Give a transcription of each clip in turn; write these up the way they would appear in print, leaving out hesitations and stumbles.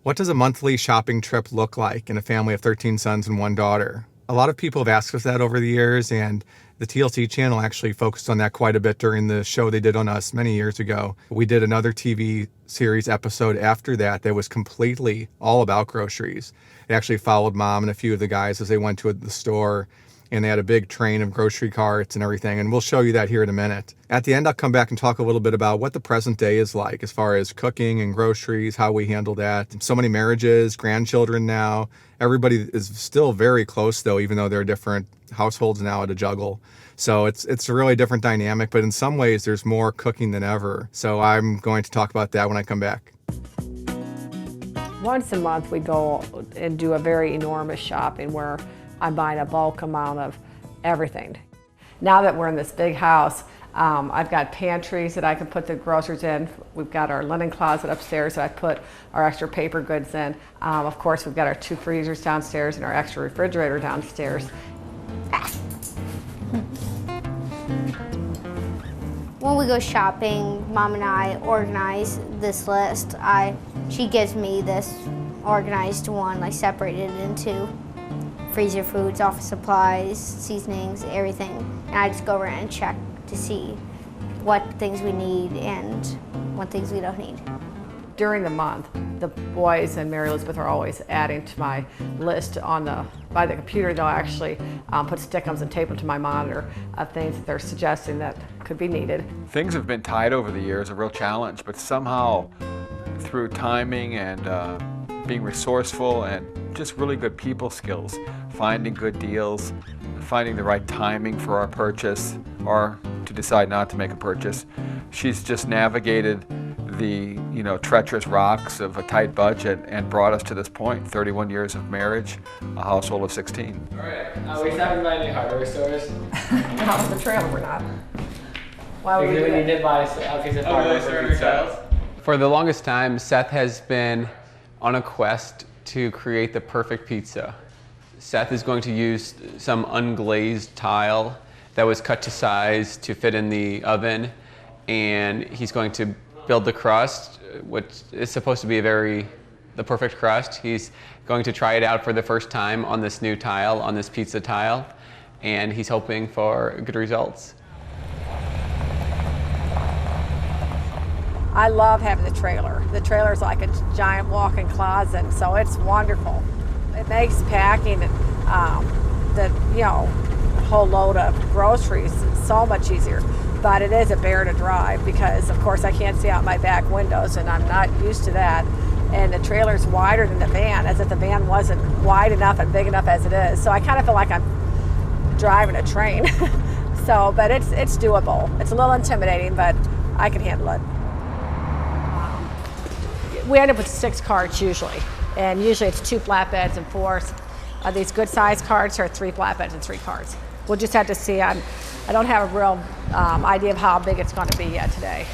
What does a monthly shopping trip look like in a family of 13 sons and one daughter? A lot of people have asked us that over the years, and the TLC channel actually focused on that quite a bit during the show they did on us many years ago. We did another TV series episode after that was completely all about groceries. It actually followed Mom and a few of the guys as they went to the store, and they had a big train of grocery carts and everything, and we'll show you that here in a minute. At the end, I'll come back and talk a little bit about what the present day is like as far as cooking and groceries, how we handle that. So many marriages, grandchildren now. Everybody is still very close, though, even though there are different households now to juggle. So it's a really different dynamic, but in some ways, there's more cooking than ever. So I'm going to talk about that when I come back. Once a month, we go and do a very enormous shopping where I'm buying a bulk amount of everything. Now that we're in this big house, I've got pantries that I can put the groceries in. We've got our linen closet upstairs that I put our extra paper goods in. Of course, we've got our 2 freezers downstairs and our extra refrigerator downstairs. When we go shopping, Mom and I organize this list. She gives me this organized one, like separated into freezer foods, office supplies, seasonings, everything. And I just go around and check to see what things we need and what things we don't need. During the month, the boys and Mary Elizabeth are always adding to my list by the computer. They'll actually put stick-ons and tape them to my monitor of things that they're suggesting that could be needed. Things have been tight over the years, a real challenge, but somehow through timing and being resourceful and just really good people skills, finding good deals, finding the right timing for our purchase or to decide not to make a purchase. She's just navigated the treacherous rocks of a tight budget and brought us to this point, 31 years of marriage, a household of 16. All right, we haven't been any hardware stores. Not with the trailer, we're not. Why would we do We that? did buy a piece of hardware for ourselves. For the longest time, Seth has been on a quest to create the perfect pizza. Seth is going to use some unglazed tile that was cut to size to fit in the oven, and he's going to build the crust, which is supposed to be the perfect crust. He's going to try it out for the first time on this new tile, on this pizza tile, and he's hoping for good results. I love having the trailer. The trailer's like a giant walk-in closet, so it's wonderful. It makes packing the whole load of groceries so much easier. But it is a bear to drive because, of course, I can't see out my back windows, and I'm not used to that. And the trailer's wider than the van, as if the van wasn't wide enough and big enough as it is. So I kind of feel like I'm driving a train. But it's doable. It's a little intimidating, but I can handle it. We end up with 6 carts usually, and usually it's 2 flatbeds and 4. These good sized carts are 3 flatbeds and 3 carts. We'll just have to see. I don't have a real idea of how big it's going to be yet today.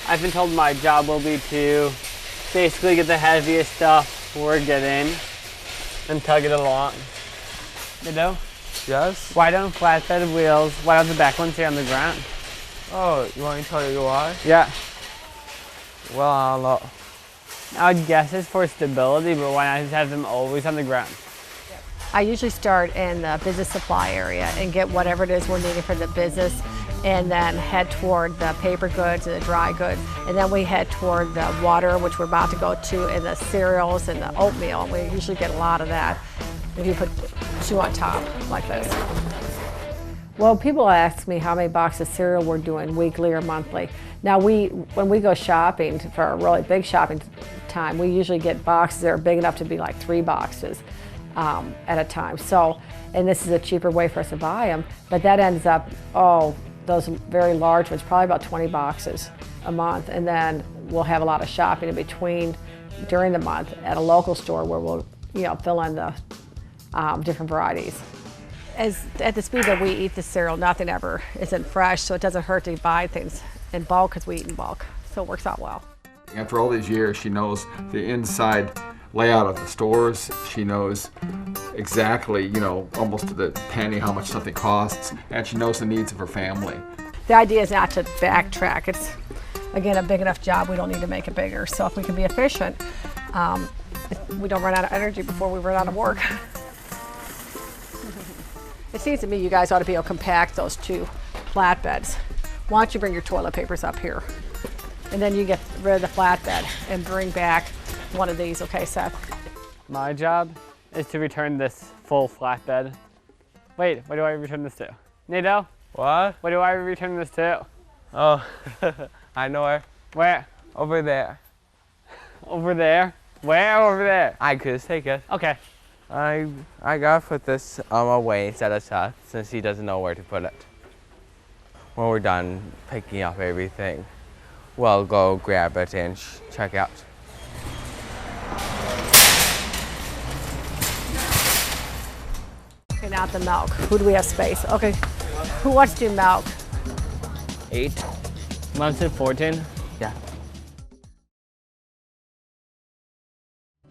I've been told my job will be to basically get the heaviest stuff we're getting and tug it along. You know? Yes? Why don't flatbed wheels, why don't the back ones stay on the ground? Oh, you want me to tell you why? Yeah. Well, I don't know. I would guess it's for stability, but why not just have them always on the ground? I usually start in the business supply area and get whatever it is we're needing for the business, and then head toward the paper goods and the dry goods. And then we head toward the water, which we're about to go to, and the cereals and the oatmeal. And we usually get a lot of that if you put 2 on top like this. Well, people ask me how many boxes of cereal we're doing weekly or monthly. Now, when we go shopping for a really big shopping time, we usually get boxes that are big enough to be like 3 boxes at a time. So, and this is a cheaper way for us to buy them, but that ends up, those very large ones, probably about 20 boxes a month. And then we'll have a lot of shopping in between during the month at a local store where we'll, fill in the different varieties. At the speed that we eat the cereal, nothing ever isn't fresh, so it doesn't hurt to buy things in bulk because we eat in bulk. So it works out well. After all these years, she knows the inside layout of the stores. She knows exactly, almost to the penny how much something costs, and she knows the needs of her family. The idea is not to backtrack. again, a big enough job, we don't need to make it bigger. So if we can be efficient, we don't run out of energy before we run out of work. It seems to me you guys ought to be able to compact those two flatbeds. Why don't you bring your toilet papers up here? And then you get rid of the flatbed and bring back one of these, okay, Seth? My job is to return this full flatbed. Wait, what do I return this to? Nato, What? what do I return this to? Oh, I know her. Where? Over there. Over there? Where over there? I could just take it. Okay. I gotta put this away instead of Seth since he doesn't know where to put it. When we're done picking up everything, we'll go grab it and check out. Okay, now the milk. Who do we have space? Okay, who wants to do milk? 8. Mom said 14. Yeah.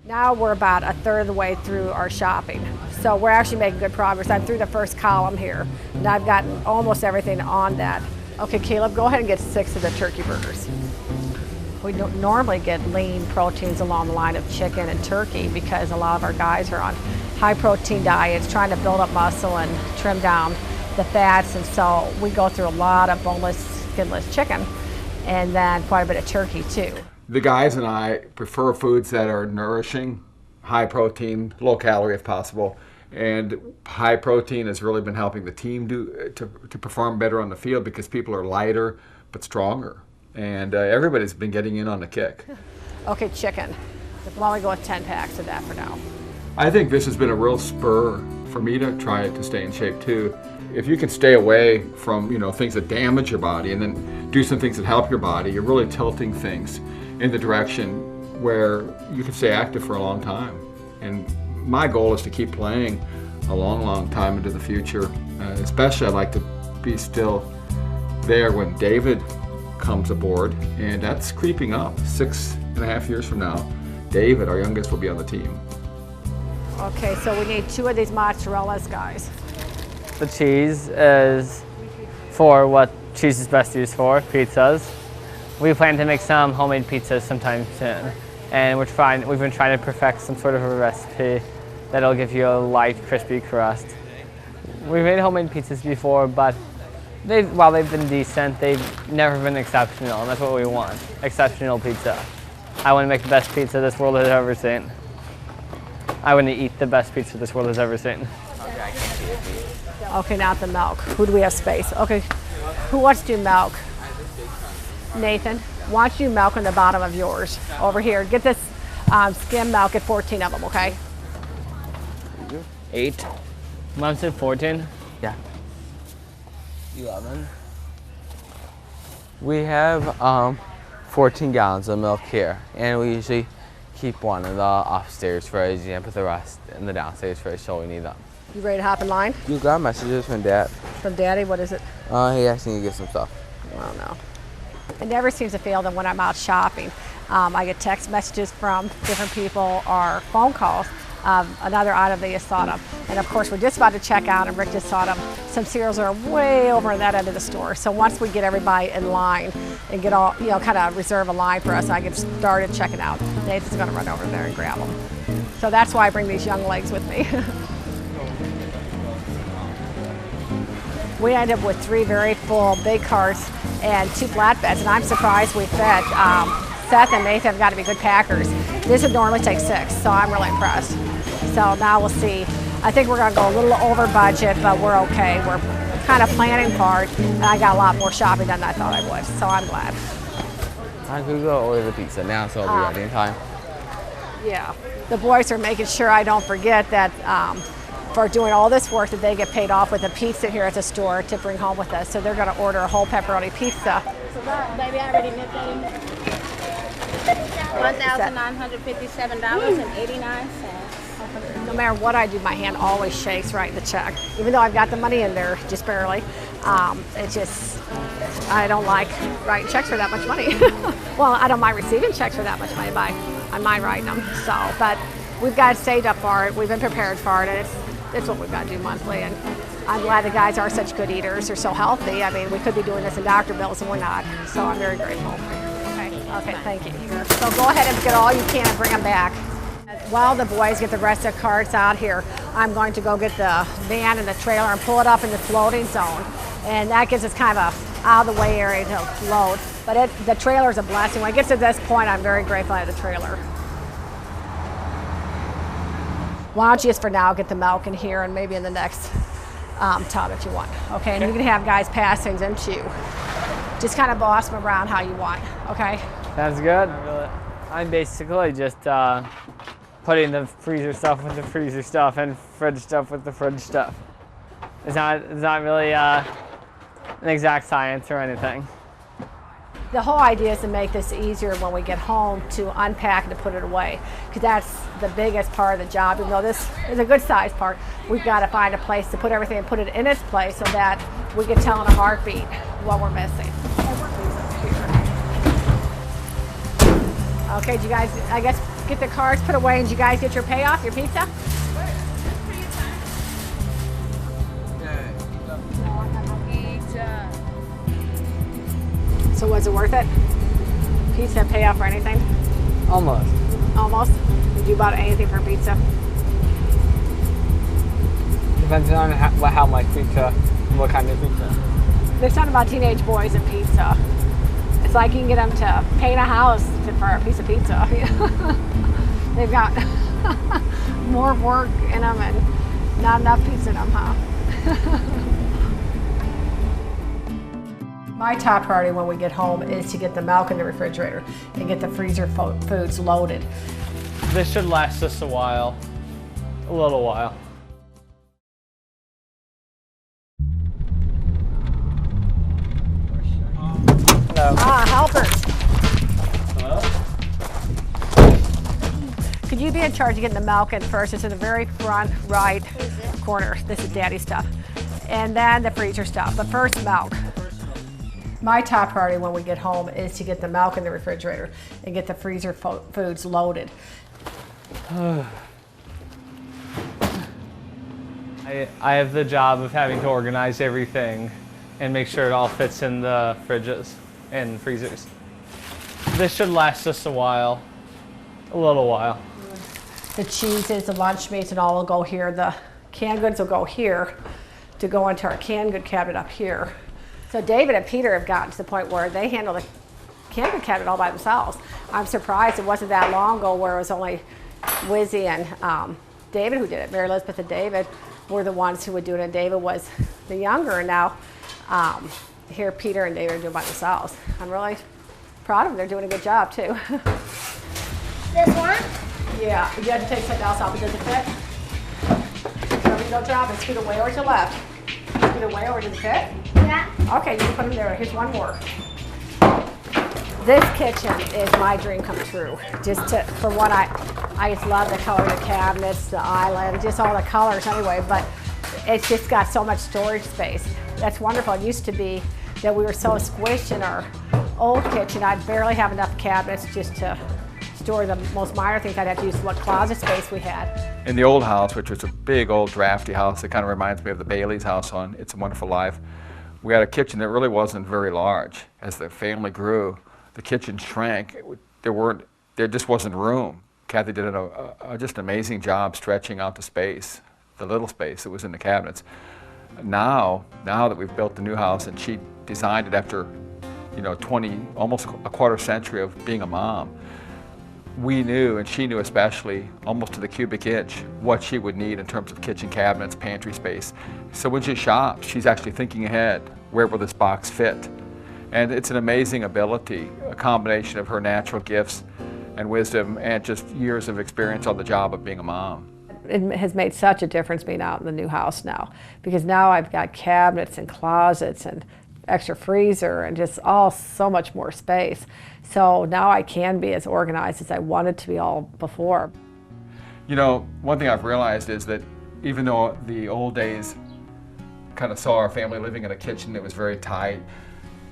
Now we're about a third of the way through our shopping. So we're actually making good progress. I'm through the first column here, and I've gotten almost everything on that. Okay, Caleb, go ahead and get 6 of the turkey burgers. We don't normally get lean proteins along the line of chicken and turkey because a lot of our guys are on high protein diets, trying to build up muscle and trim down the fats, and so we go through a lot of boneless, skinless chicken, and then quite a bit of turkey too. The guys and I prefer foods that are nourishing, high protein, low calorie if possible. And high protein has really been helping the team to perform better on the field because people are lighter but stronger. And everybody's been getting in on the kick. Okay, chicken. Why don't we go with 10 packs of that for now? I think this has been a real spur for me to try it to stay in shape too. If you can stay away from things that damage your body and then do some things that help your body, you're really tilting things in the direction where you can stay active for a long time. And my goal is to keep playing a long, long time into the future. Especially I'd like to be still there when David comes aboard, and that's creeping up. 6.5 years from now, David, our youngest, will be on the team. Okay, so we need 2 of these mozzarellas, guys. The cheese is for what cheese is best used for, pizzas. We plan to make some homemade pizzas sometime soon. And we've been trying to perfect some sort of a recipe that'll give you a light, crispy crust. We've made homemade pizzas before, but while they've been decent, they've never been exceptional, and that's what we want, exceptional pizza. I want to make the best pizza this world has ever seen. I want to eat the best pizza this world has ever seen. Okay, now the milk. Who do we have space? Okay, who wants to do milk? Nathan, why don't you do milk on the bottom of yours? Over here, get this skim milk at 14 of them, okay? 8. Mom said 14. Yeah. 11. We have 14 gallons of milk here, and we usually keep one in the upstairs fridge and put the rest in the downstairs fridge so we need them. You ready to hop in line? You got messages from Dad. From Daddy, what is it? He asked me to get some stuff. I don't know. It never seems to fail them when I'm out shopping. I get text messages from different people or phone calls. Another item they just thought of. And of course, we're just about to check out, and Rick just thought of some cereals are way over in that end of the store. So once we get everybody in line and get all, kind of reserve a line for us, I get started checking out. Nathan's going to run over there and grab them. So that's why I bring these young legs with me. We end up with 3 very full big carts and 2 flatbeds, and I'm surprised we fed. Seth and Nathan have got to be good packers. This would normally take 6, so I'm really impressed. So now we'll see. I think we're going to go a little over budget, but we're okay. We're kind of planning for it, and I got a lot more shopping than I thought I would, so I'm glad. I could go order the pizza now so I'll be ready in time. Yeah, the boys are making sure I don't forget that for doing all this work that they get paid off with a pizza here at the store to bring home with us. So they're going to order a whole pepperoni pizza. So that, baby, I already nipped that in. $1,957.89. No matter what I do, my hand always shakes writing the check. Even though I've got the money in there, just barely. It just, I don't like writing checks for that much money. Well, I don't mind receiving checks for that much money, but I mind writing them. So, but we've got it saved up for it. We've been prepared for it, and it's what we've got to do monthly. And I'm glad the guys are such good eaters. They're so healthy. I mean, we could be doing this in doctor bills, and we're not. So I'm very grateful. Okay, thank you. So go ahead and get all you can and bring them back. While the boys get the rest of the carts out here, I'm going to go get the van and the trailer and pull it up in the floating zone. And that gives us kind of a out of the way area to load. But the trailer is a blessing. When it gets to this point, I'm very grateful I have the trailer. Why don't you just for now get the milk in here and maybe in the next tub if you want. Okay, and you can have guys pass things in too. Just kind of boss them around how you want, okay? Sounds good. I'm basically just putting the freezer stuff with the freezer stuff and fridge stuff with the fridge stuff. It's not really an exact science or anything. The whole idea is to make this easier when we get home to unpack and to put it away, because that's the biggest part of the job. Even though this is a good size part, we've got to find a place to put everything and put it in its place so that we can tell in a heartbeat what we're missing. Okay, did you guys, I guess, get the cards put away and did you guys get your payoff, your pizza? So was it worth it? Pizza payoff or anything? Almost. Almost? Did you buy anything for pizza? Depends on how much pizza, what kind of pizza. There's something about teenage boys and pizza. It's like you can get them to paint a house for a piece of pizza. They've got more work in them and not enough pizza in them, huh? My top priority when we get home is to get the milk in the refrigerator and get the freezer foods loaded. This should last us a while, a little while. Helpers. Hello? Could you be in charge of getting the milk in first? It's in the very front right corner. This is Daddy's stuff. And then the freezer stuff. But first, milk. My top priority when we get home is to get the milk in the refrigerator and get the freezer foods loaded. I have the job of having to organize everything and make sure it all fits in the fridges and freezers. This should last us a while, a little while. The cheeses, the lunch meats, and all will go here. The canned goods will go here to go into our canned good cabinet up here. So David and Peter have gotten to the point where they handle the canned good cabinet all by themselves. I'm surprised it wasn't that long ago where it was only Wizzy and David who did it. Mary Elizabeth and David were the ones who would do it, and David was the younger, and now here Peter and David are doing it by themselves. I'm really proud of them. They're doing a good job too. This one? Yeah, you had to take something else off. Does it fit? Wherever you go, drop it. Scoot away or to the left. Scoot away or does it fit? Yeah. Okay, you can put them there. Here's one more. This kitchen is my dream come true. For what I just love the color of the cabinets, the island, just all the colors anyway, but it's just got so much storage space. That's wonderful. It used to be that we were so squished in our old kitchen, I'd barely have enough cabinets just to store the most minor things. I'd have to use what closet space we had. In the old house, which was a big old drafty house that kind of reminds me of the Bailey's house on It's a Wonderful Life, we had a kitchen that really wasn't very large. As the family grew, the kitchen shrank. There just wasn't room. Kathy did just an amazing job stretching out the space, the little space that was in the cabinets. Now that we've built the new house and she designed it after, 20, almost a quarter century of being a mom, we knew, and she knew especially, almost to the cubic inch, what she would need in terms of kitchen cabinets, pantry space. So when she shops, she's actually thinking ahead, where will this box fit? And it's an amazing ability, a combination of her natural gifts and wisdom and just years of experience on the job of being a mom. It has made such a difference being out in the new house now, because now I've got cabinets and closets and extra freezer and just all so much more space. So now I can be as organized as I wanted to be all before. One thing I've realized is that even though the old days kind of saw our family living in a kitchen that was very tight,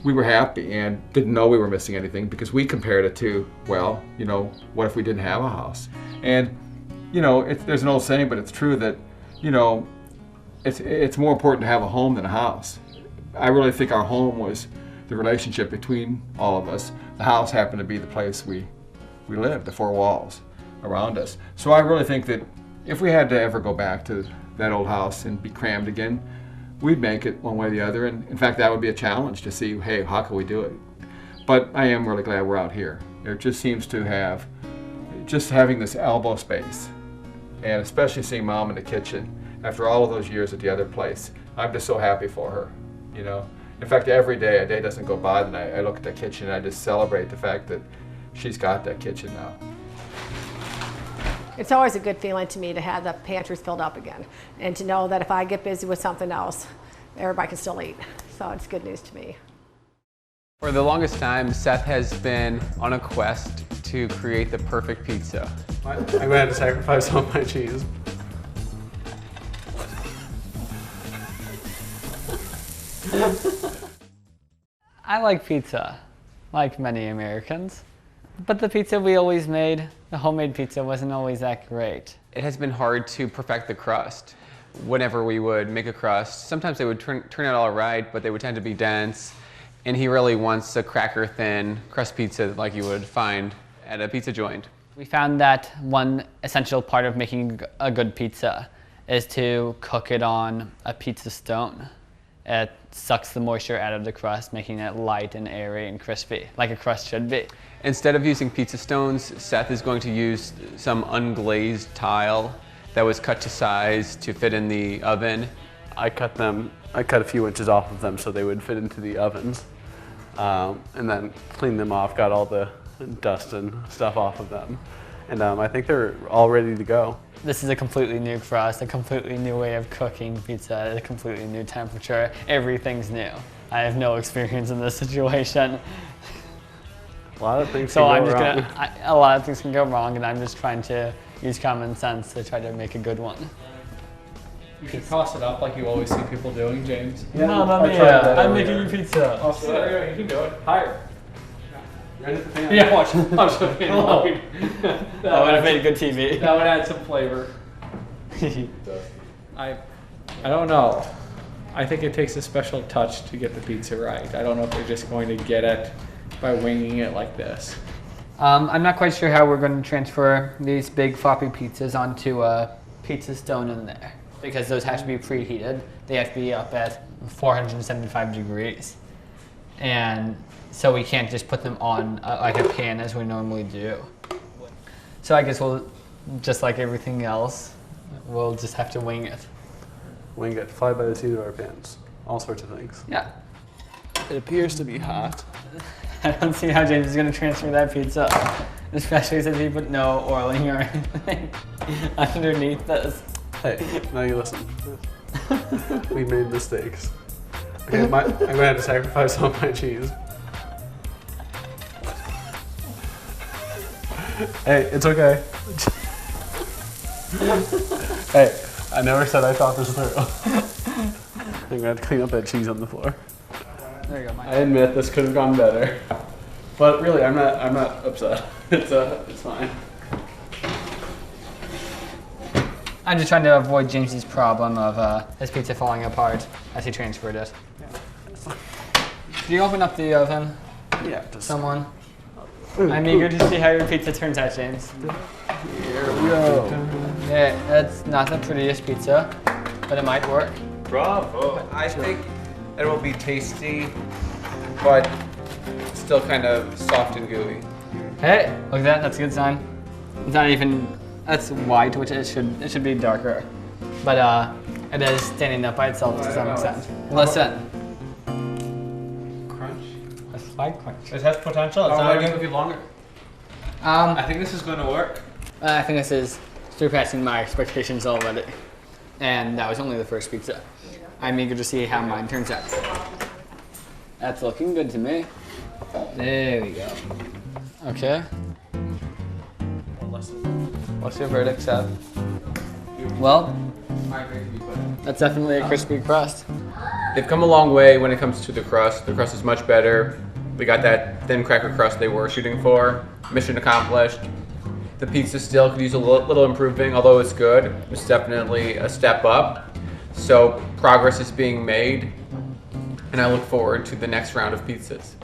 we were happy and didn't know we were missing anything because we compared it to, well, what if we didn't have a house? And, there's an old saying, but it's true that, it's more important to have a home than a house. I really think our home was the relationship between all of us, the house happened to be the place we lived, the four walls around us. So I really think that if we had to ever go back to that old house and be crammed again, we'd make it one way or the other. And in fact, that would be a challenge to see, hey, how can we do it? But I am really glad we're out here. It just seems to have, just having this elbow space, and especially seeing Mom in the kitchen after all of those years at the other place, I'm just so happy for her, you know. In fact, every day, a day doesn't go by that I look at the kitchen and I just celebrate the fact that she's got that kitchen now. It's always a good feeling to me to have the pantries filled up again and to know that if I get busy with something else, everybody can still eat. So it's good news to me. For the longest time, Seth has been on a quest to create the perfect pizza. I'm going to have to sacrifice all my cheese. I like pizza, like many Americans. But the pizza we always made, the homemade pizza, wasn't always that great. It has been hard to perfect the crust. Whenever we would make a crust, sometimes they would turn out all right, but they would tend to be dense. And he really wants a cracker thin crust pizza like you would find at a pizza joint. We found that one essential part of making a good pizza is to cook it on a pizza stone. It sucks the moisture out of the crust, making it light and airy and crispy, like a crust should be. Instead of using pizza stones, Seth is going to use some unglazed tile that was cut to size to fit in the oven. I cut a few inches off of them so they would fit into the ovens. And then cleaned them off, got all the dust and stuff off of them. And I think they're all ready to go. This is a completely new crust, a completely new way of cooking pizza, at a completely new temperature. Everything's new. I have no experience in this situation. A lot of things So can go wrong. a lot of things can go wrong, and I'm just trying to use common sense to try to make a good one. You should toss it up like you always see people doing, James. Yeah, Mamma I mia, tried that I'm earlier. making you pizza. Oh, sorry, you can do it. Higher. Right at the fan. Yeah, watch. Watch the fan load. That would have made good TV. That would add some flavor. I don't know. I think it takes a special touch to get the pizza right. I don't know if they're just going to get it by winging it like this. I'm not quite sure how we're going to transfer these big floppy pizzas onto a pizza stone in there, because those have to be preheated. They have to be up at 475 degrees. And so we can't just put them on like a pan as we normally do. So I guess we'll, just like everything else, we'll just have to wing it. Wing it, fly by the seat of our pants, all sorts of things. Yeah. It appears to be hot. I don't see how James is going to transfer that pizza, especially since he put no oiling or anything underneath this. Hey, now you listen. We made mistakes. Okay, I'm going to have to sacrifice all my cheese. Hey, it's okay. Hey, I never said I thought this through. I'm going to have to clean up that cheese on the floor. There you go, Mike. I admit this could have gone better, but really, I'm not upset. It's fine. I'm just trying to avoid James's problem of his pizza falling apart as he transferred it. Could you open up the oven, Yeah, just someone? I'm eager to see how your pizza turns out, James. here we go. Yeah, that's not the prettiest pizza, but it might work. Bravo! I think it will be tasty, but still kind of soft and gooey. Hey, look at that. That's a good sign. It's not even. That's white, which it should be darker, but it is standing up by itself to some extent. Listen. Crunch. A slight crunch. It has potential. It's Oh, not maybe even- it'll be longer. I think this is going to work. I think this is surpassing my expectations already, and that was only the first pizza. I'm eager to see how mine turns out. That's looking good to me. There we go. Okay. What's your verdict, Seth? Well, that's definitely a crispy crust. They've come a long way when it comes to the crust. The crust is much better. We got that thin cracker crust they were shooting for. Mission accomplished. The pizza still could use a little improving, although it's good. It's definitely a step up. So progress is being made, and I look forward to the next round of pizzas.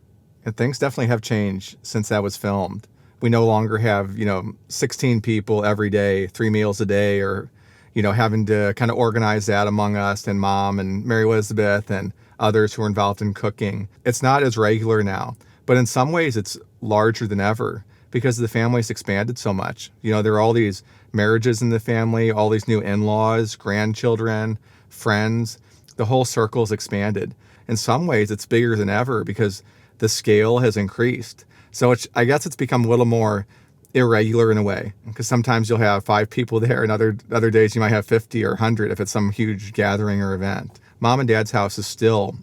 And things definitely have changed since that was filmed. We no longer have, 16 people every day, 3 meals a day, or, having to kind of organize that among us and Mom and Mary Elizabeth and others who are involved in cooking. It's not as regular now, but in some ways it's larger than ever because the family's expanded so much. There are all these marriages in the family, all these new in-laws, grandchildren, friends. The whole circle's expanded. In some ways it's bigger than ever because the scale has increased. So I guess it's become a little more irregular in a way, because sometimes you'll have 5 people there and other days you might have 50 or 100 if it's some huge gathering or event. Mom and Dad's house is still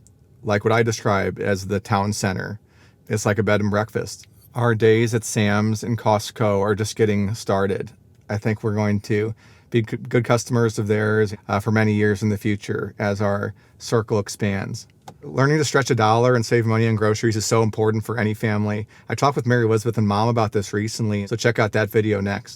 like what I describe as the town center. It's like a bed and breakfast. Our days at Sam's and Costco are just getting started. I think we're going to be good customers of theirs for many years in the future as our circle expands. Learning to stretch $1 and save money on groceries is so important for any family. I talked with Mary Elizabeth and Mom about this recently, so check out that video next.